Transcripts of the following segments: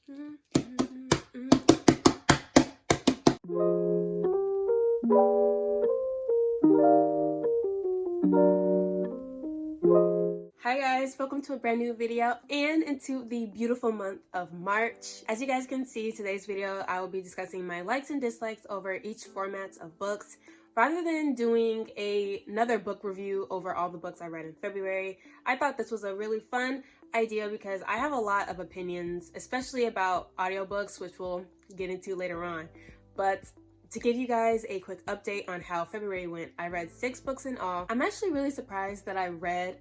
Hi guys, welcome to a brand new video and into the beautiful month of March. As you guys can see, today's video I will be discussing my likes and dislikes over each format of books. Rather than doing another book review over all the books I read in February, I thought this was a really fun idea because I have a lot of opinions, especially about audiobooks, which we'll get into later on. But to give you guys a quick update on how February went, I read 6 books in all. I'm actually really surprised that I read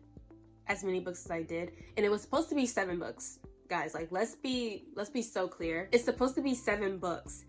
as many books as I did, and it was supposed to be 7 books. Guys, like let's be so clear. It's supposed to be 7 books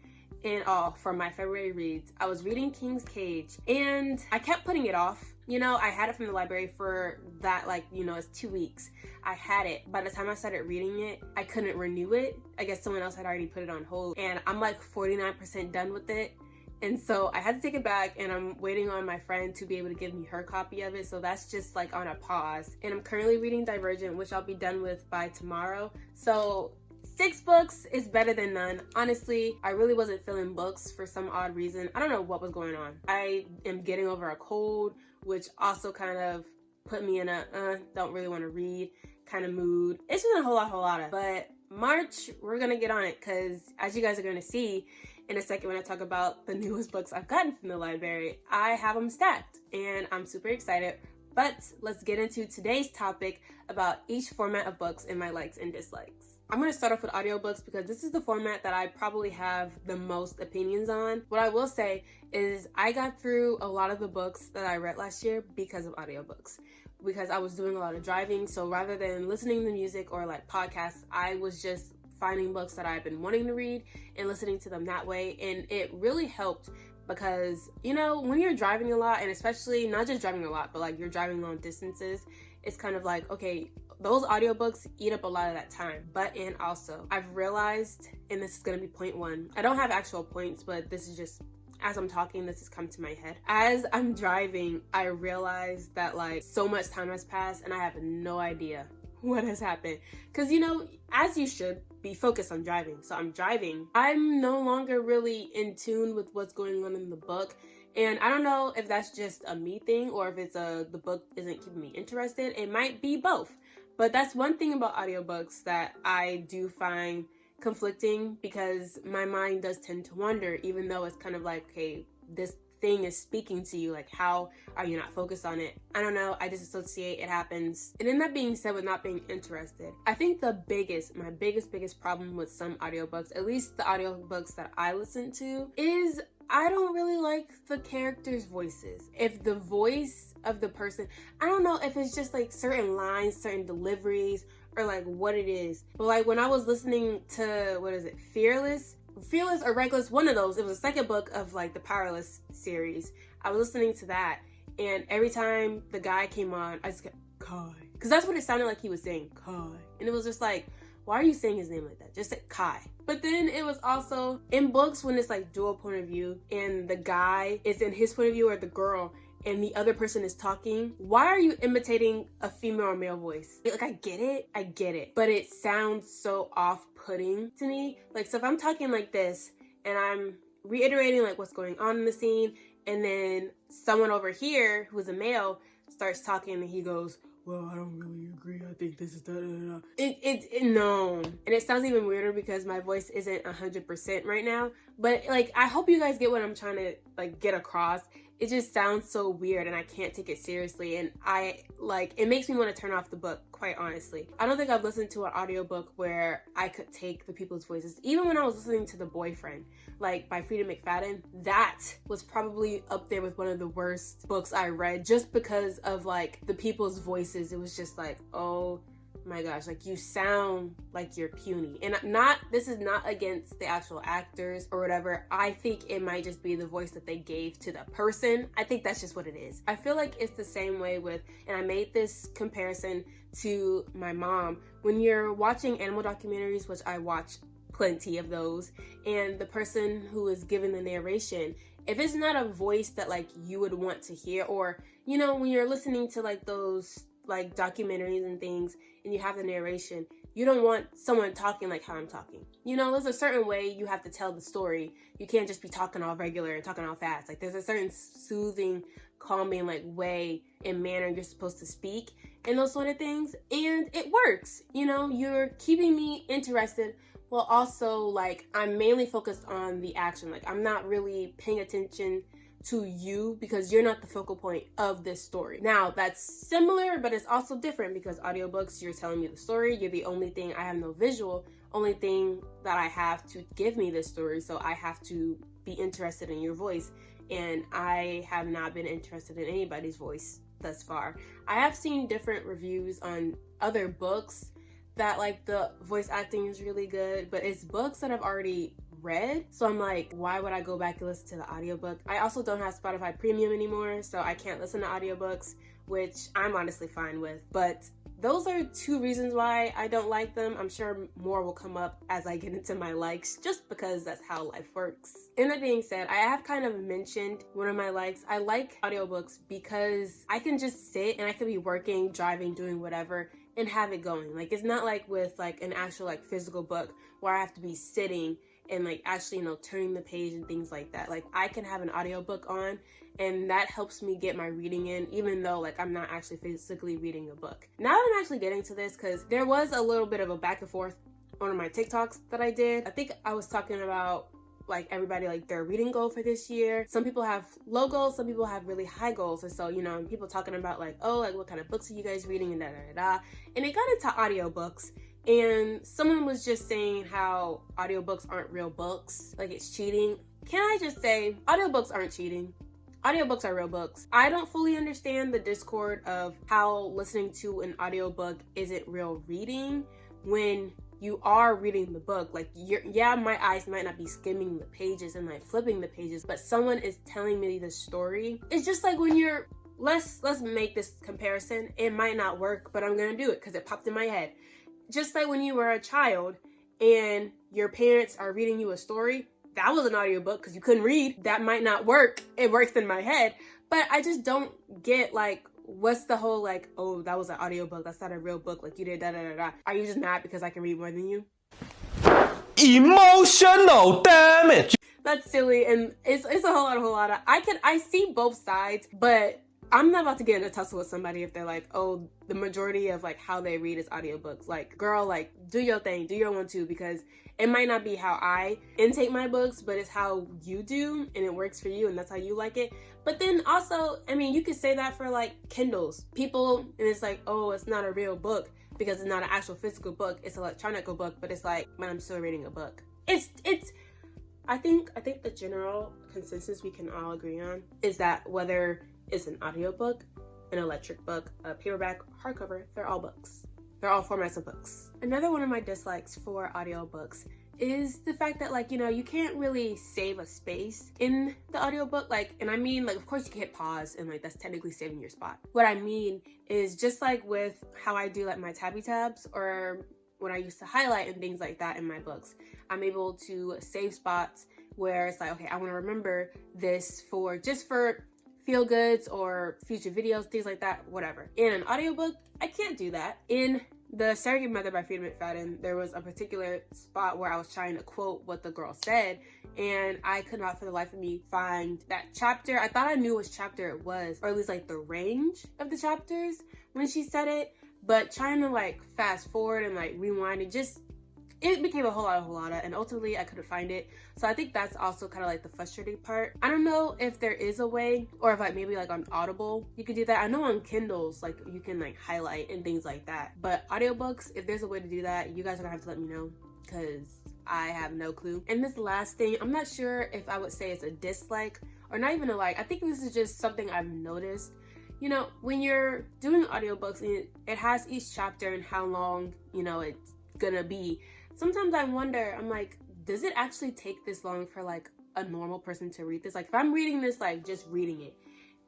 in all for my February reads. I was reading King's Cage and I kept putting it off. You know, I had it from the library for that, like, you know, it's 2 weeks. I had it. By the time I started reading it, I couldn't renew it. I guess someone else had already put it on hold, and I'm like 49% done with it. And so I had to take it back, and I'm waiting on my friend to be able to give me her copy of it. So that's just like on a pause. And I'm currently reading Divergent, which I'll be done with by tomorrow. So 6 books is better than none. Honestly, I really wasn't feeling books for some odd reason. I don't know what was going on. I am getting over a cold, which also kind of put me in a don't really want to read kind of mood. It's been a whole lot of. But March, we're gonna get on it because as you guys are gonna see in a second when I talk about the newest books I've gotten from the library, I have them stacked and I'm super excited. But let's get into today's topic about each format of books and my likes and dislikes. I'm going to start off with audiobooks because this is the format that I probably have the most opinions on. What I will say is I got through a lot of the books that I read last year because of audiobooks, because I was doing a lot of driving. So rather than listening to music or like podcasts, I was just finding books that I've been wanting to read and listening to them that way. And it really helped because, you know, when you're driving a lot, and especially not just driving a lot, but like you're driving long distances, it's kind of like, okay, those audiobooks eat up a lot of that time. But and also I've realized, and this is going to be point 1, I don't have actual points, but this is just as I'm talking, this has come to my head. As I'm driving, I realized that like so much time has passed and I have no idea what has happened. Because, you know, as you should be focused on driving. So I'm driving. I'm no longer really in tune with what's going on in the book. And I don't know if that's just a me thing or if it's the book isn't keeping me interested. It might be both. But that's one thing about audiobooks that I do find conflicting, because my mind does tend to wander, even though it's kind of like, okay, this thing is speaking to you, like how are you not focused on it? I don't know, I disassociate, it happens. And then that being said, with not being interested, I think my biggest problem with some audiobooks, at least the audiobooks that I listen to, is I don't really like the characters' voices. If the voice of the person, I don't know if it's just like certain lines, certain deliveries, or like what it is. But like when I was listening to, what is it, Fearless or Reckless, one of those, it was the second book of like the Powerless series. I was listening to that, and every time the guy came on, I just kept, Kai. Because that's what it sounded like he was saying, Kai. And it was just like, why are you saying his name like that? Just say Kai. But then it was also in books when it's like dual point of view and the guy is in his point of view or the girl and the other person is talking. Why are you imitating a female or male voice? Like, I get it. But it sounds so off-putting to me. Like, so if I'm talking like this and I'm reiterating like what's going on in the scene, and then someone over here who's a male starts talking and he goes, well, I don't really agree. I think this is no. And it sounds even weirder because my voice isn't 100% right now. But like, I hope you guys get what I'm trying to like get across. It just sounds so weird and I can't take it seriously. And it makes me want to turn off the book, quite honestly. I don't think I've listened to an audiobook where I could take the people's voices. Even when I was listening to The Boyfriend, like by Frida McFadden, that was probably up there with one of the worst books I read just because of like the people's voices. It was just like, oh my gosh, like you sound like you're puny. And this is not against the actual actors or whatever. I think it might just be the voice that they gave to the person. I think that's just what it is. I feel like it's the same way with, and I made this comparison to my mom, when you're watching animal documentaries, which I watch plenty of those, and the person who is giving the narration, if it's not a voice that like you would want to hear, or you know, when you're listening to like those like documentaries and things and you have the narration, you don't want someone talking like how I'm talking. You know, there's a certain way you have to tell the story. You can't just be talking all regular and talking all fast. Like there's a certain soothing, calming like way and manner you're supposed to speak and those sort of things. And it works. You know, you're keeping me interested while also like I'm mainly focused on the action. Like I'm not really paying attention to you because you're not the focal point of this story. Now that's similar, but it's also different because audiobooks, you're telling me the story, you're the only thing, I have no visual, only thing that I have to give me this story, so I have to be interested in your voice, and I have not been interested in anybody's voice thus far. I have seen different reviews on other books that like the voice acting is really good, but it's books that I've already read, so I'm like, why would I go back and listen to the audiobook? I also don't have Spotify Premium anymore, so I can't listen to audiobooks, which I'm honestly fine with. But those are two reasons why I don't like them. I'm sure more will come up as I get into my likes, just because that's how life works. And that being said, I have kind of mentioned one of my likes. I like audiobooks because I can just sit and I can be working, driving, doing whatever, and have it going. Like it's not like with like an actual like physical book where I have to be sitting and like actually, you know, turning the page and things like that. Like I can have an audiobook on and that helps me get my reading in, even though like I'm not actually physically reading a book. Now that I'm actually getting to this, because there was a little bit of a back and forth on one of my TikToks that I did. I think I was talking about like everybody like their reading goal for this year. Some people have low goals, some people have really high goals. And so, you know, people talking about like, oh, like what kind of books are you guys reading and da da da da. And it got into audiobooks. And someone was just saying how audiobooks aren't real books, like it's cheating. Can I just say, audiobooks aren't cheating. Audiobooks are real books. I don't fully understand the discord of how listening to an audiobook isn't real reading when you are reading the book. Like, yeah, my eyes might not be skimming the pages and like flipping the pages, but someone is telling me the story. It's just like when you're, let's make this comparison. It might not work, but I'm gonna do it because it popped in my head. Just like when you were a child and your parents are reading you a story, that was an audiobook because you couldn't read. That might not work. It works in my head, but I just don't get like, what's the whole like, oh, that was an audiobook, that's not a real book, like you did da da da da. Are you just mad because I can read more than you? Emotional damage. That's silly, and it's a whole lot of, I see both sides, but I'm not about to get in a tussle with somebody if they're like, oh, the majority of like how they read is audiobooks. Like, girl, like do your thing, do your one too, because it might not be how I intake my books, but it's how you do and it works for you and that's how you like it. But then also, I mean, you could say that for like Kindles. People, and it's like, oh, it's not a real book because it's not an actual physical book, it's an electronic book, but it's like, man, I'm still reading a book. I think the general consensus we can all agree on is that whether it's an audiobook, an electric book, a paperback, hardcover, they're all books. They're all formats of books. Another one of my dislikes for audiobooks is the fact that, like, you know, you can't really save a space in the audiobook. Like, and I mean, like, of course you can hit pause and like that's technically saving your spot. What I mean is just like with how I do like my tabby tabs or when I used to highlight and things like that in my books, I'm able to save spots where it's like, okay, I want to remember this for feel goods or future videos, things like that, whatever. In an audiobook, I can't do that. In The Surrogate Mother by Freida McFadden, there was a particular spot where I was trying to quote what the girl said, and I could not for the life of me find that chapter. I thought I knew which chapter it was, or at least like the range of the chapters when she said it, but trying to like fast forward and like rewind, it became a whole lot, and ultimately I couldn't find it. So I think that's also kind of like the frustrating part. I don't know if there is a way, or if like maybe like on Audible you could do that. I know on Kindles like you can like highlight and things like that, but audiobooks, if there's a way to do that, you guys are gonna have to let me know because I have no clue. And this last thing, I'm not sure if I would say it's a dislike or not even a like. I think this is just something I've noticed. You know, when you're doing audiobooks and it has each chapter and how long, you know, it's gonna be. Sometimes I wonder, I'm like, does it actually take this long for like a normal person to read this? Like if I'm reading this, like just reading it,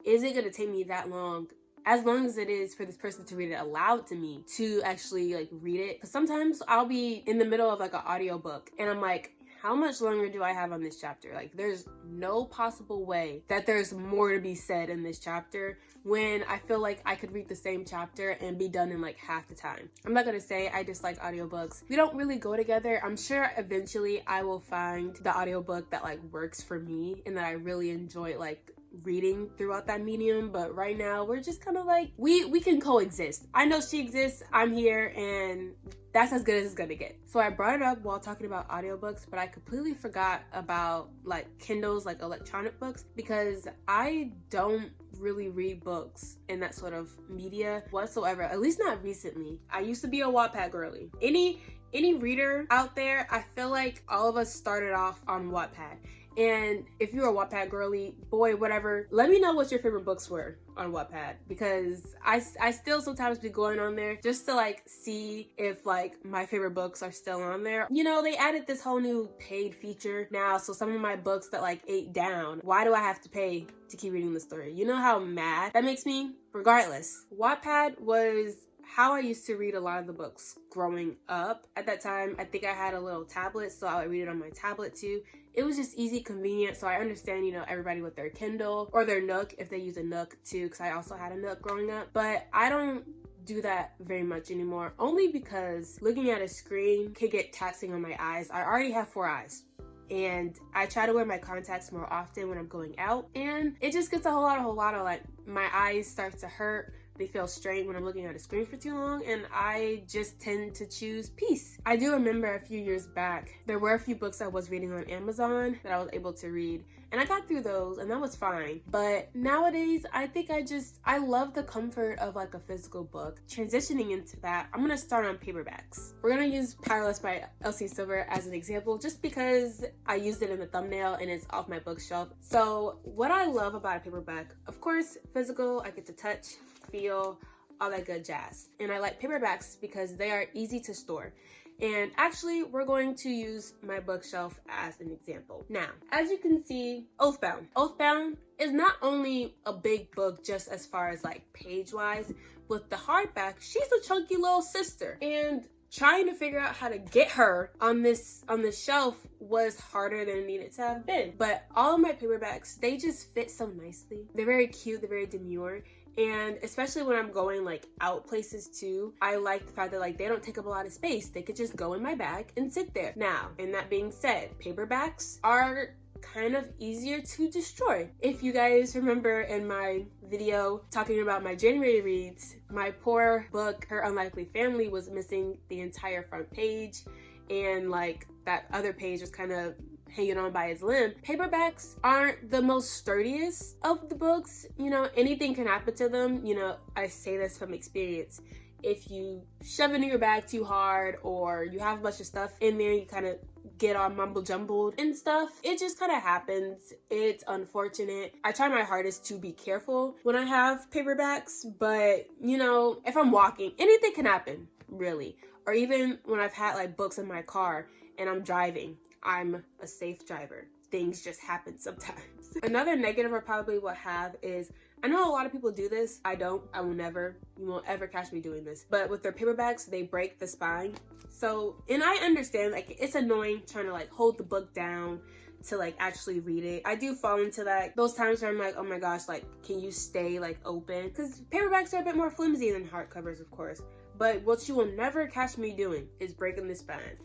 is it gonna take me that long? As long as it is for this person to read it aloud to me to actually like read it. Because sometimes I'll be in the middle of like an audiobook and I'm like, how much longer do I have on this chapter? Like, there's no possible way that there's more to be said in this chapter when I feel like I could read the same chapter and be done in like half the time. I'm not gonna say I dislike audiobooks. We don't really go together. I'm sure eventually I will find the audiobook that like works for me and that I really enjoy like reading throughout that medium, but right now we're just kind of like, we can coexist. I know she exists, I'm here, and that's as good as it's gonna get. So I brought it up while talking about audiobooks, but I completely forgot about like Kindles, like electronic books, because I don't really read books in that sort of media whatsoever, at least not recently. I used to be a Wattpad girly. Any reader out there, I feel like all of us started off on Wattpad. And if you're a Wattpad girly, boy, whatever, let me know what your favorite books were on Wattpad, because I still sometimes be going on there just to like see if like my favorite books are still on there. You know, they added this whole new paid feature now, so some of my books that like ate down, why do I have to pay to keep reading the story? You know how mad that makes me? Regardless, Wattpad was how I used to read a lot of the books growing up. At that time, I think I had a little tablet, so I would read it on my tablet too. It was just easy, convenient, so I understand, you know, everybody with their Kindle or their Nook, if they use a Nook too, because I also had a Nook growing up. But I don't do that very much anymore, only because looking at a screen can get taxing on my eyes. I already have 4 eyes. And I try to wear my contacts more often when I'm going out, and it just gets a whole lot of like, my eyes start to hurt. They feel strained when I'm looking at a screen for too long, and I just tend to choose peace. I do remember a few years back, there were a few books I was reading on Amazon that I was able to read, and I got through those, and that was fine. But nowadays, I think I love the comfort of like a physical book. Transitioning into that, I'm gonna start on paperbacks. We're gonna use Powerless by Elsie Silver as an example, just because I used it in the thumbnail and it's off my bookshelf. So what I love about a paperback, of course, physical, I get to touch, feel, all that good jazz. And I like paperbacks because they are easy to store. And actually, we're going to use my bookshelf as an example. Now, as you can see, Oathbound. Oathbound is not only a big book just as far as like page-wise. With the hardback, she's a chunky little sister. And trying to figure out how to get her on this shelf was harder than it needed to have been. But all of my paperbacks, they just fit so nicely. They're very cute, they're very demure. And especially when I'm going like out places too, I like the fact that like they don't take up a lot of space. They could just go in my bag and sit there. Now, and that being said, paperbacks are kind of easier to destroy. If you guys remember in my video talking about my January reads, my poor book, Her Unlikely Family, was missing the entire front page, and like that other page was kind of hanging on by his limb. Paperbacks aren't the most sturdiest of the books. You know, anything can happen to them. You know, I say this from experience. If you shove it in your bag too hard, or you have a bunch of stuff in there, you kind of get all mumble jumbled and stuff, it just kind of happens. It's unfortunate. I try my hardest to be careful when I have paperbacks, but you know, if I'm walking, anything can happen, really. Or even when I've had like books in my car and I'm driving, I'm a safe driver. Things just happen sometimes. Another negative I probably will have is, I know a lot of people do this. I don't. I will never. You won't ever catch me doing this. But with their paperbacks, they break the spine. So, and I understand, like, it's annoying trying to like hold the book down to like actually read it. I do fall into that. Those times where I'm like, oh my gosh, like, can you stay like open? Because paperbacks are a bit more flimsy than hardcovers, of course. But what you will never catch me doing is breaking the spine.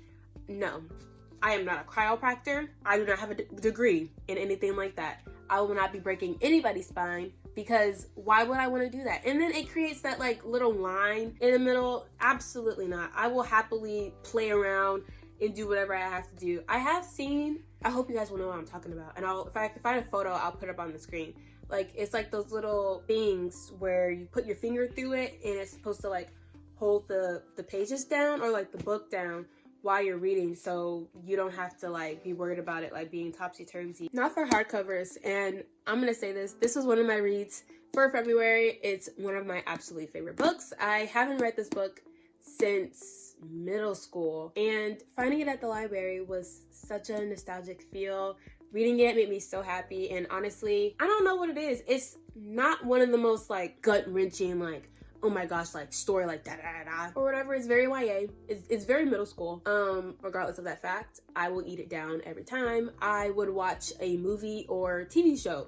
No. I am not a chiropractor. I do not have a degree in anything like that. I will not be breaking anybody's spine, because why would I want to do that? And then it creates that like little line in the middle. Absolutely not. I will happily play around and do whatever I have to do. I have seen, I hope you guys will know what I'm talking about. And if I can find a photo, I'll put it up on the screen. Like, it's like those little things where you put your finger through it and it's supposed to like hold the pages down, or like the book down, while you're reading, so you don't have to like be worried about it like being topsy-turvy. Not for hardcovers, and I'm gonna say this was one of my reads for February. It's one of my absolutely favorite books. I haven't read this book since middle school, and finding it at the library was such a nostalgic feel. Reading it made me so happy, and honestly, I don't know what it is. It's not one of the most like gut-wrenching, like, oh my gosh, like story like da da da or whatever. It's very YA. It's very middle school. Regardless of that fact, I will eat it down every time. I would watch a movie or TV show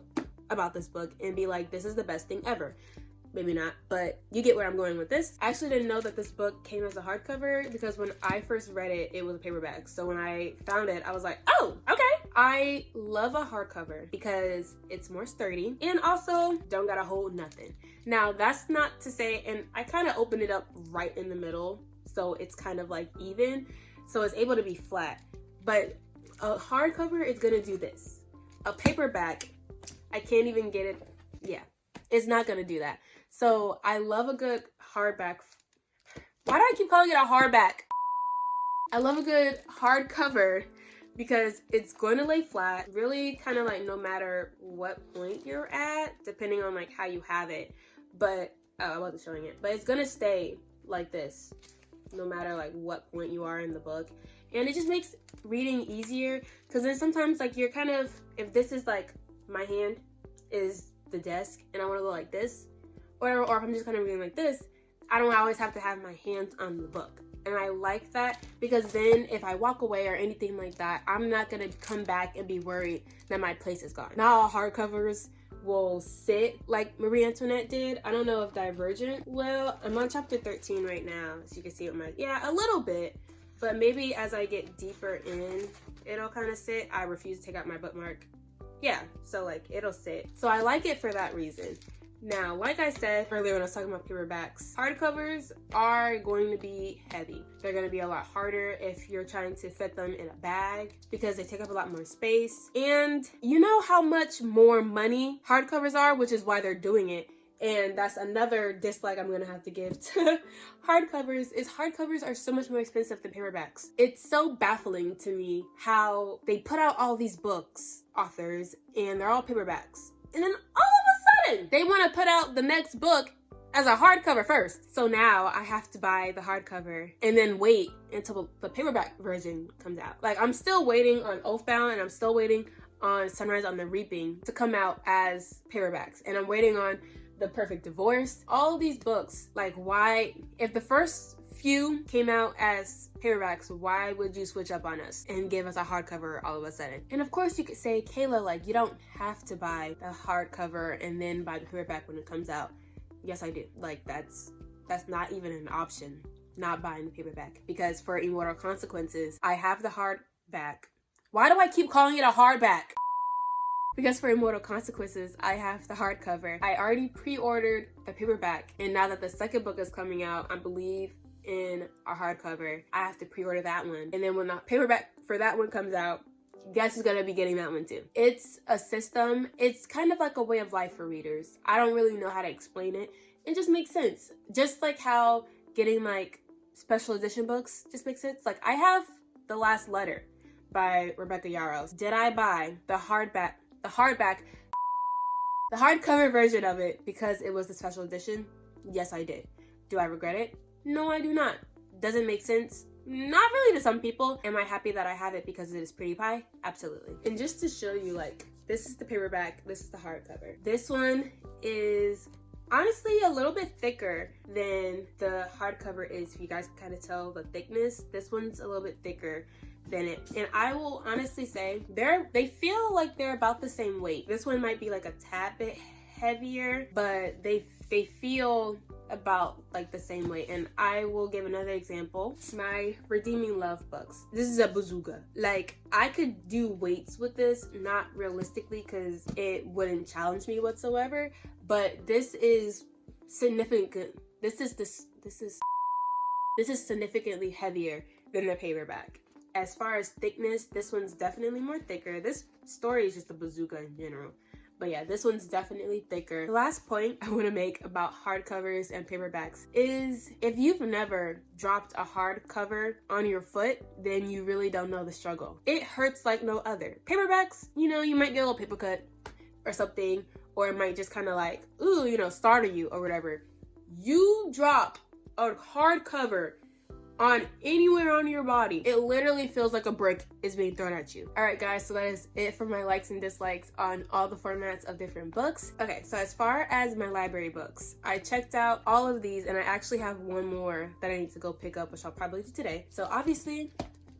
about this book and be like, this is the best thing ever. Maybe not, but you get where I'm going with this. I actually didn't know that this book came as a hardcover because when I first read it, it was a paperback. So when I found it, I was like, oh, okay. I love a hardcover because it's more sturdy and also don't gotta hold nothing. Now, that's not to say, and I kind of opened it up right in the middle, so it's kind of like even, so it's able to be flat. But a hardcover is gonna do this. A paperback, I can't even get it. Yeah, it's not gonna do that. So I love a good hardback. Why do I keep calling it a hardback? I love a good hardcover because it's going to lay flat, really kind of like no matter what point you're at, depending on like how you have it. But, oh, I wasn't showing it, but it's going to stay like this, no matter like what point you are in the book. And it just makes reading easier because then sometimes like you're kind of, if this is like my hand is the desk and I want to go like this, or if I'm just kind of reading like this, I don't always have to have my hands on the book. And I like that because then if I walk away or anything like that, I'm not going to come back and be worried that my place is gone. Not all hardcovers will sit like Marie Antoinette did. I don't know if Divergent will. I'm on chapter 13 right now, so you can see it. Yeah, a little bit, but maybe as I get deeper in, it'll kind of sit. I refuse to take out my bookmark. Yeah, so like it'll sit. So I like it for that reason. Now, like I said earlier when I was talking about paperbacks, hardcovers are going to be heavy. They're going to be a lot harder if you're trying to fit them in a bag because they take up a lot more space. And you know how much more money hardcovers are, which is why they're doing it. And that's another dislike I'm going to have to give to hardcovers is hardcovers are so much more expensive than paperbacks. It's so baffling to me how they put out all these books, authors, and they're all paperbacks. And then all of a sudden, they want to put out the next book as a hardcover first. So now I have to buy the hardcover and then wait until the paperback version comes out. Like I'm still waiting on Oathbound and I'm still waiting on Sunrise on the Reaping to come out as paperbacks. And I'm waiting on The Perfect Divorce. All of these books, like why, if the first few came out as paperbacks, why would you switch up on us and give us a hardcover all of a sudden? And of course you could say, Kayla, like you don't have to buy the hardcover and then buy the paperback when it comes out. Yes, I do. Like that's not even an option, not buying the paperback, because for Immortal Consequences, I have the hardback. Why do I keep calling it a hardback? Because for Immortal Consequences, I have the hardcover. I already pre-ordered the paperback, and now that the second book is coming out, I believe in a hardcover, I have to pre-order that one. And then when the paperback for that one comes out, guess who's gonna be getting that one too? It's a system. It's kind of like a way of life for readers. I don't really know how to explain it. It just makes sense. Just like how getting like special edition books just makes sense. Like I have The Last Letter by Rebecca Yarros. Did I buy the hardcover version of it because it was the special edition? Yes, I did. Do I regret it? No, I do not. Does it make sense? Not really to some people. Am I happy that I have it because it is pretty pie? Absolutely. And just to show you, like, this is the paperback, this is the hardcover. This one is honestly a little bit thicker than the hardcover is. If you guys can kind of tell the thickness, this one's a little bit thicker than it. And I will honestly say they feel like they're about the same weight. This one might be like a tad bit heavier, but they feel about like the same weight. And I will give another example. My Redeeming Love books. This is a bazooka. Like I could do weights with this, not realistically because it wouldn't challenge me whatsoever, but this is significant. This is significantly heavier than the paperback. As far as thickness, this one's definitely more thicker. This story is just a bazooka in general. But yeah, this one's definitely thicker. The last point I want to make about hardcovers and paperbacks is if you've never dropped a hardcover on your foot, then you really don't know the struggle. It hurts like no other. Paperbacks, you know, you might get a little paper cut or something, or it might just kind of like, ooh, you know, startle you or whatever. You drop a hardcover on anywhere on your body. It literally feels like a brick is being thrown at you. All right, guys, so that is it for my likes and dislikes on all the formats of different books. Okay, so as far as my library books, I checked out all of these, and I actually have one more that I need to go pick up, which I'll probably do today. So obviously,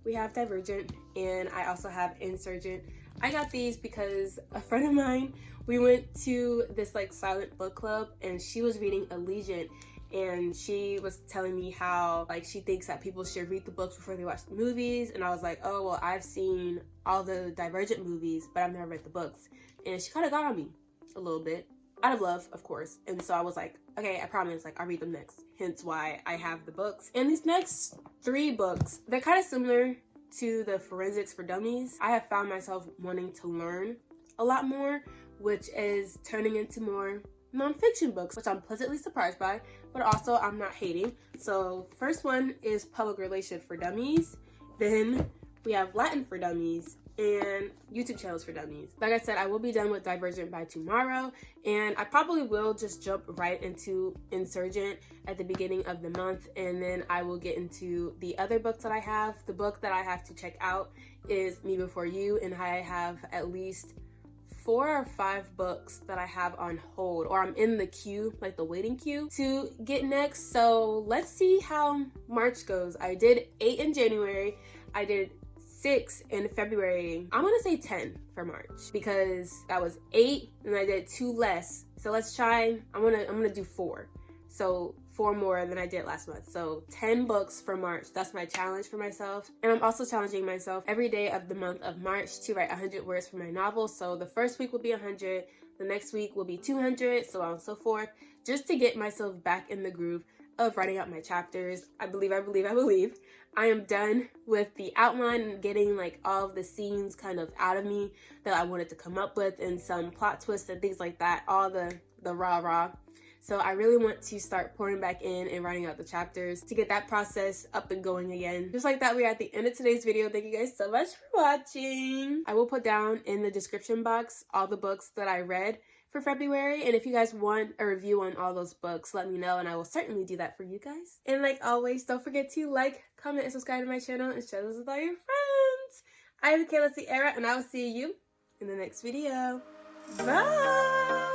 we have Divergent, and I also have Insurgent. I got these because a friend of mine, we went to this like silent book club, and she was reading Allegiant, and she was telling me how like she thinks that people should read the books before they watch the movies. And I was like, oh well, I've seen all the Divergent movies, but I've never read the books. And she kind of got on me a little bit, out of love, of course. And so I was like, okay, I promise, like I'll read them next. Hence why I have the books. And these next 3 books, they're kind of similar to the Forensics for Dummies. I have found myself wanting to learn a lot more, which is turning into more nonfiction books, which I'm pleasantly surprised by, but also I'm not hating. So first one is Public Relations for Dummies. Then we have Latin for Dummies and YouTube channels for dummies. Like I said, I will be done with Divergent by tomorrow, and I probably will just jump right into Insurgent at the beginning of the month, and then I will get into the other books that I have. The book that I have to check out is Me Before You, and I have at least 4 or 5 books that I have on hold, or I'm in the queue, like the waiting queue to get next. So let's see how March goes. I did 8 in January. I did 6 in February. I'm gonna say 10 for March because that was 8 and I did 2 less. So let's try, I'm gonna do 4. So 4 more than I did last month. So 10 books for March. That's my challenge for myself. And I'm also challenging myself every day of the month of March to write 100 words for my novel. So the first week will be 100, the next week will be 200, so on and so forth, just to get myself back in the groove of writing out my chapters. I believe I am done with the outline and getting like all of the scenes kind of out of me that I wanted to come up with, and some plot twists and things like that, all the rah. So I really want to start pouring back in and writing out the chapters to get that process up and going again. Just like that, we're at the end of today's video. Thank you guys so much for watching. I will put down in the description box all the books that I read for February, and if you guys want a review on all those books, let me know and I will certainly do that for you guys. And like always, don't forget to like, comment, and subscribe to my channel, and share this with all your friends. I am KAYLA SIERRA, and I will see you in the next video. Bye!